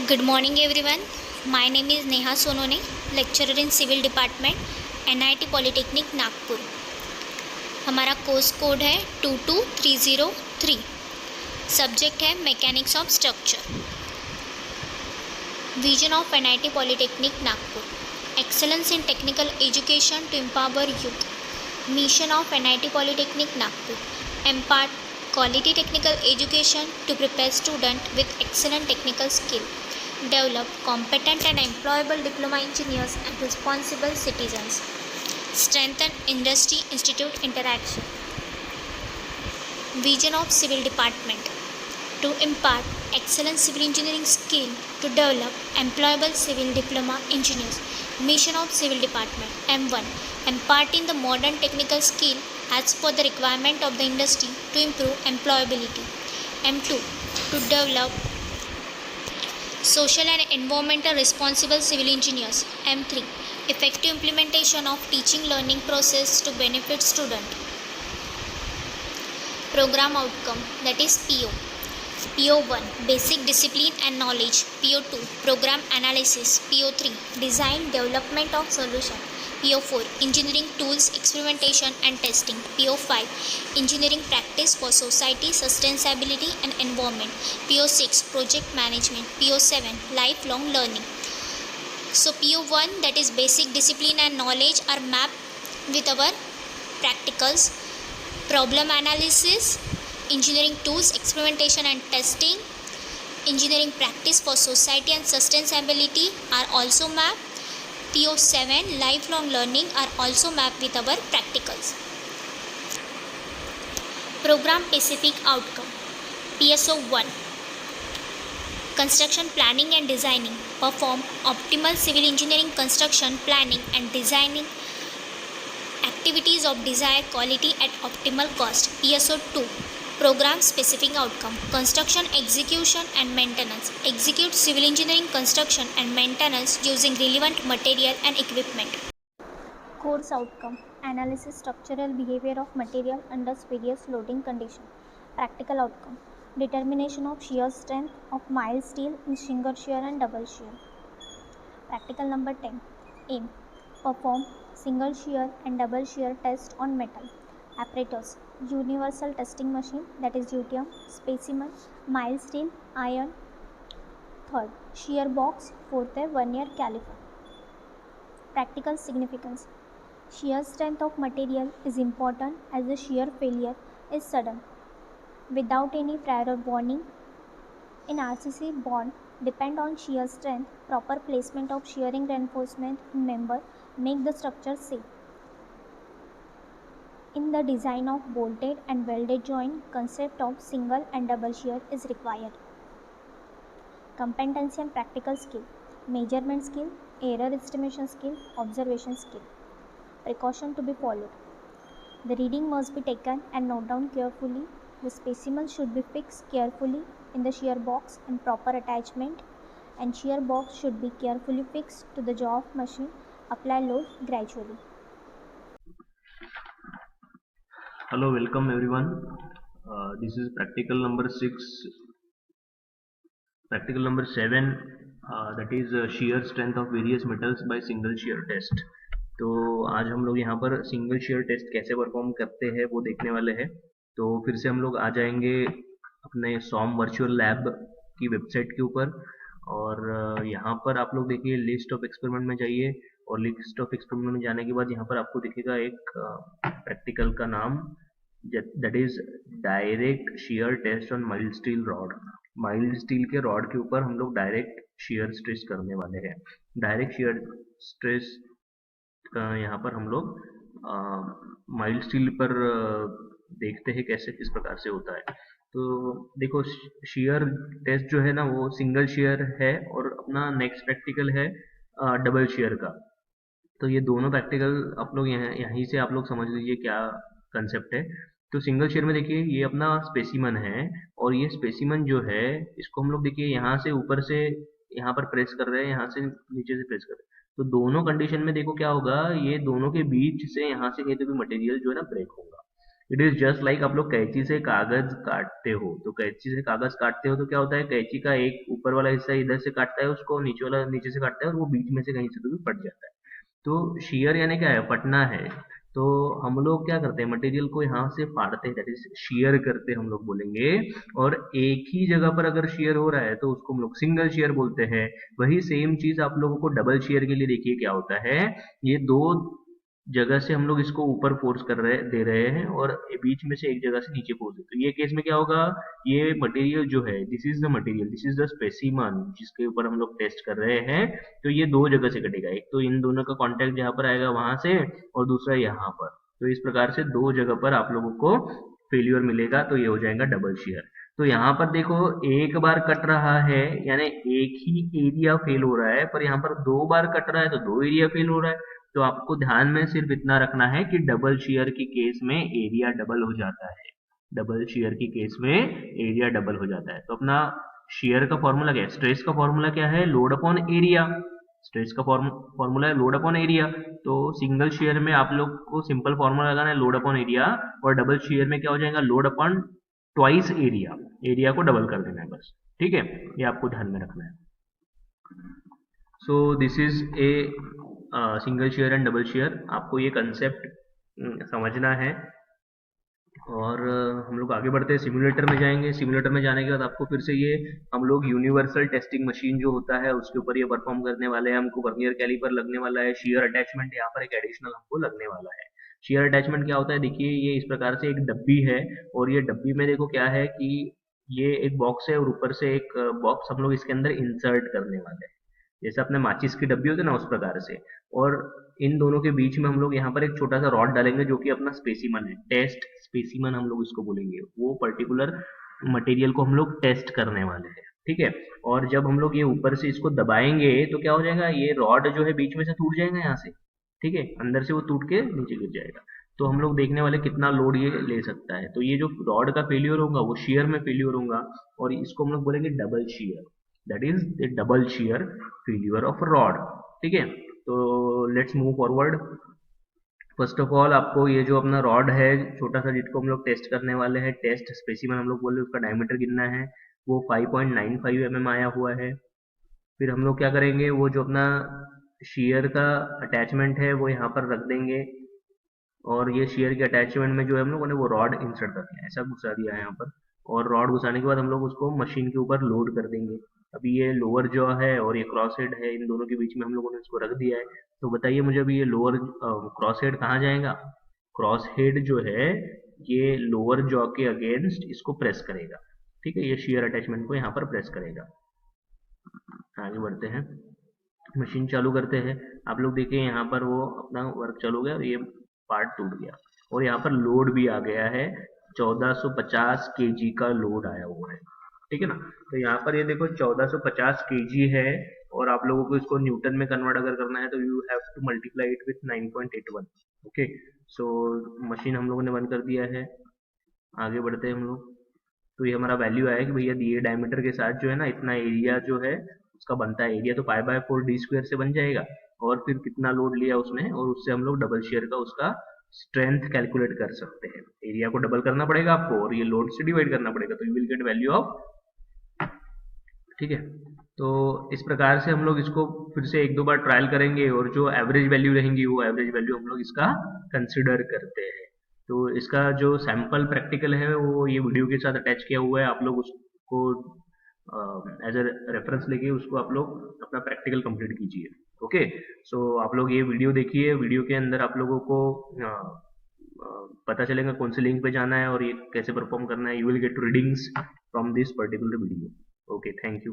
Good morning everyone. My name is Neha Sonone, lecturer in Civil Department, NIT Polytechnic Nagpur. हमारा course code है 22303. Subject है mechanics of structure. Vision of NIT Polytechnic Nagpur: excellence in technical education to empower youth. Mission of NIT Polytechnic Nagpur: impart quality technical education to prepare student with excellent technical skill, develop competent and employable diploma engineers and responsible citizens, strengthen industry institute interaction. Vision of Civil Department: to impart excellent civil engineering skill to develop employable civil diploma engineers. Mission of Civil Department: M1, imparting the modern technical skill as per the requirement of the industry to improve employability. M2, to develop social and environmental responsible civil engineers. M3, effective implementation of teaching learning process to benefit student. Program outcome, that is PO. PO1, basic discipline and knowledge. PO2, program analysis. PO3, design development of solution. PO4, engineering tools experimentation and testing. PO5, engineering practice for society sustainability and environment. PO6, project management. PO7, lifelong learning. So PO1, that is basic discipline and knowledge, are mapped with our practicals. Problem analysis, engineering tools experimentation and testing, engineering practice for society and sustainability are also mapped. PO7, lifelong learning, are also mapped with our practicals. Program specific outcome. PSO1, construction planning and designing. Perform optimal civil engineering construction planning and designing activities of desired quality at optimal cost. PSO2, program specific outcome. Construction execution and maintenance. Execute civil engineering construction and maintenance using relevant material and equipment. Course outcome: analysis structural behavior of material under various loading condition. Practical outcome: determination of shear strength of mild steel in single shear and double shear. Practical number 10. Aim: perform single shear and double shear test on metal. Apparatus: universal testing machine, that is UTM. Specimen: mild steel, iron. Third, shear box. Fourth है vernier caliper. Practical significance: shear strength of material is important as the shear failure is sudden without any prior warning. In RCC, bond depend on shear strength. Proper placement of shearing reinforcement in member make the structure safe. In the design of bolted and welded joint, concept of single and double shear is required. Competency and practical skill: measurement skill, error estimation skill, observation skill. Precaution to be followed: the reading must be taken and noted down carefully. The specimen should be fixed carefully in the shear box and proper attachment, and shear box should be carefully fixed to the jaw of machine. Apply load gradually. Hello, welcome everyone. This is practical number 6. Practical number 7, that is shear strength of various metals by single shear test. तो आज हम लोग यहाँ पर single shear test कैसे perform करते हैं वो देखने वाले हैं. तो फिर से हम लोग आ जाएंगे अपने सॉम वर्चुअल लैब की वेबसाइट के ऊपर, और यहाँ पर आप लोग देखिए लिस्ट ऑफ एक्सपेरिमेंट में जाइए, और लिस्ट ऑफ एक्सपेरिमेंट में जाने के बाद यहाँ पर आपको दिखेगा एक प्रैक्टिकल का नाम, that is direct shear test on mild steel rod. Mild steel के रॉड के ऊपर हम लोग डायरेक्ट शेयर स्ट्रेस करने वाले हैं. डायरेक्ट शेयर स्ट्रेस यहाँ पर हम लोग माइल्ड स्टील पर देखते हैं कैसे किस प्रकार से होता है. तो देखो, शेयर टेस्ट जो है ना वो सिंगल शेयर है, और अपना नेक्स्ट प्रैक्टिकल है डबल शेयर का. तो ये दोनों प्रैक्टिकल आप लोग यहीं से आप लोग समझ लीजिए क्या कंसेप्ट है. तो सिंगल शेयर में देखिए ये अपना स्पेसिमन है, और ये स्पेसिमन जो है इसको हम लोग देखिए यहाँ से ऊपर से यहाँ पर प्रेस कर रहे हैं, यहाँ से नीचे से प्रेस कर रहे हैं. तो दोनों कंडीशन में देखो क्या होगा, ये दोनों के बीच से यहाँ से कहीं तो भी मटेरियल जो है ना ब्रेक होगा. इट इज जस्ट लाइक आप लोग कैंची से कागज काटते हो, तो कैंची से कागज काटते हो तो क्या होता है, कैंची का एक ऊपर वाला हिस्सा इधर से काटता है उसको, नीचे वाला नीचे से काटता है, और वो बीच में से कहीं से तो भी फट जाता है। तो shear यानी क्या है, फटना है। तो हम लोग क्या करते हैं, मटेरियल को यहाँ से फाड़ते हैं, दैट इज shear करते हैं हम लोग बोलेंगे। और एक ही जगह पर अगर shear हो रहा है तो उसको हम लोग सिंगल shear बोलते हैं। वही सेम चीज आप लोगों को डबल shear के लिए देखिए क्या होता है, ये दो जगह से हम लोग इसको ऊपर फोर्स कर रहे दे रहे हैं और बीच में से एक जगह से नीचे फोर्स दे, तो ये केस में क्या होगा, ये मटेरियल जो है, this is the material, this is the specimen जिसके ऊपर हम लोग टेस्ट कर रहे हैं, तो ये दो जगह से कटेगा, एक तो इन दोनों का कांटेक्ट जहां पर आएगा वहां से, और दूसरा यहाँ पर। तो इस प्रकार से दो जगह पर आप लोगों को फेल्यूर मिलेगा, तो ये हो जाएगा डबल शेयर। तो यहाँ पर देखो एक बार कट रहा है यानी एक ही एरिया फेल हो रहा है, पर यहाँ पर दो बार कट रहा है तो दो एरिया फेल हो रहा है। तो आपको ध्यान में सिर्फ इतना रखना है कि डबल शेयर की केस में एरिया डबल हो जाता है, डबल शेयर की केस में एरिया डबल हो जाता है। तो अपना शेयर का फॉर्मूला क्या है, स्ट्रेस का फॉर्मूला क्या है, लोड अपॉन एरिया, स्ट्रेस का फॉर्मूला है लोड अपॉन एरिया। तो सिंगल शेयर में आप लोग को सिंपल फॉर्मूला लगाना है लोड अपॉन एरिया, और डबल शेयर में क्या हो जाएगा, load upon twice area, area को डबल कर देना है बस, ठीक है, ये आपको ध्यान में रखना है। So this is a single share and double share, आपको ये कंसेप्ट समझना है। और हम लोग आगे बढ़ते हैं, सिमुलेटर में जाएंगे। सिमुलेटर में जाने के बाद आपको फिर से ये हम लोग यूनिवर्सल टेस्टिंग मशीन जो होता है उसके ऊपर ये परफॉर्म करने वाले हैं। हमको वर्नियर कैलिपर लगने वाला है, शेयर अटैचमेंट यहाँ पर एक एडिशनल हमको लगने वाला है। शेयर अटैचमेंट क्या होता है, देखिए ये इस प्रकार से एक डब्बी है, और ये डब्बी में देखो क्या है कि ये एक बॉक्स है और ऊपर से एक बॉक्स हम लोग इसके अंदर इंसर्ट करने वाले हैं, जैसे अपने माचिस की डब्बी होती है ना उस प्रकार से। और इन दोनों के बीच में हम लोग यहाँ पर एक छोटा सा रॉड डालेंगे जो कि अपना स्पेसिमन है, टेस्ट स्पेसिमन हम लोग इसको बोलेंगे, वो पर्टिकुलर मटेरियल को हम लोग टेस्ट करने वाले हैं, ठीक है। और जब हम लोग ये ऊपर से इसको दबाएंगे तो क्या हो जाएगा, ये रॉड जो है बीच में से टूट जाएगा यहाँ से, ठीक है, अंदर से वो टूट के नीचे गिर जाएगा। तो हम लोग देखने वाले कितना लोड ये ले सकता है। तो ये जो रॉड का फेल्यूर होगा वो शेयर में फेल्यूर होगा, और इसको हम लोग बोलेंगे double share, that is the double share failure of rod, ठीक है। तो let's move forward. First of all आपको ये जो अपना रॉड है छोटा सा जिसको हम लोग टेस्ट करने वाले हैं, टेस्ट स्पेसिमन हम लोग बोल रहे हैं, उसका डायमीटर कितना है, वो 5.95 mm आया हुआ है। फिर हम लोग क्या करेंगे, वो जो अपना शेयर का अटैचमेंट है वो यहाँ पर रख देंगे, और ये शेयर के अटैचमेंट में जो है हम लोगों ने वो रॉड इंसर्ट कर दिया, ऐसा घुसा दिया है यहाँ पर। और रॉड घुसाने के बाद हम लोग उसको मशीन के ऊपर लोड कर देंगे। अभी ये लोअर जॉ है और ये क्रॉस हेड है, इन दोनों के बीच में हम लोगों ने इसको रख दिया है। तो बताइए मुझे अभी ये लोअर क्रॉस हेड कहाँ जाएगा, क्रॉस हेड जो है ये लोअर जॉ के अगेंस्ट इसको प्रेस करेगा, ठीक है, ये शेयर अटैचमेंट को यहाँ पर प्रेस करेगा। आगे बढ़ते हैं, मशीन चालू करते हैं। आप लोग देखिए यहाँ पर वो अपना वर्क चालू गया और ये पार्ट टूट गया, और यहाँ पर लोड भी आ गया है, 1450 केजी का लोड आया हुआ है, ठीक है ना। तो यहाँ पर ये देखो 1450 केजी है, और आप लोगों को इसको न्यूटन में कन्वर्ट अगर करना है तो you have to multiply it with 9.81। Okay, so machine हम लोगों ने बंद कर दिया है। आगे बढ़ते हैं हम लोग। तो ये हमारा वैल्यू आया कि भैया दिए डायमीटर के साथ जो है ना इतना एरिया जो है उसका बनता है एरिया, तो π/4 d स्क्वायर से बन जाएगा, और फिर कितना लोड लिया उसने, और उससे हम लोग डबल शेयर का उसका स्ट्रेंथ कैलकुलेट कर सकते हैं। एरिया को डबल करना पड़ेगा आपको और ये लोड से डिवाइड करना पड़ेगा, तो you will get value of, ठीक है। तो इस प्रकार से हम लोग इसको फिर से एक दो बार ट्रायल करेंगे, और जो एवरेज वैल्यू रहेंगी वो एवरेज वैल्यू हम लोग इसका कंसिडर करते हैं। तो इसका जो सैंपल प्रैक्टिकल है वो ये वीडियो के साथ अटैच किया हुआ है, आप लोग उसको एज अ रेफरेंस लेके उसको आप लोग अपना प्रैक्टिकल कंप्लीट कीजिए। ओके, सो आप लोग ये वीडियो देखिए, वीडियो के अंदर आप लोगों को पता चलेगा कौन से लिंक पे जाना है और ये कैसे परफॉर्म करना है। You will get readings from this particular video. Okay, thank you.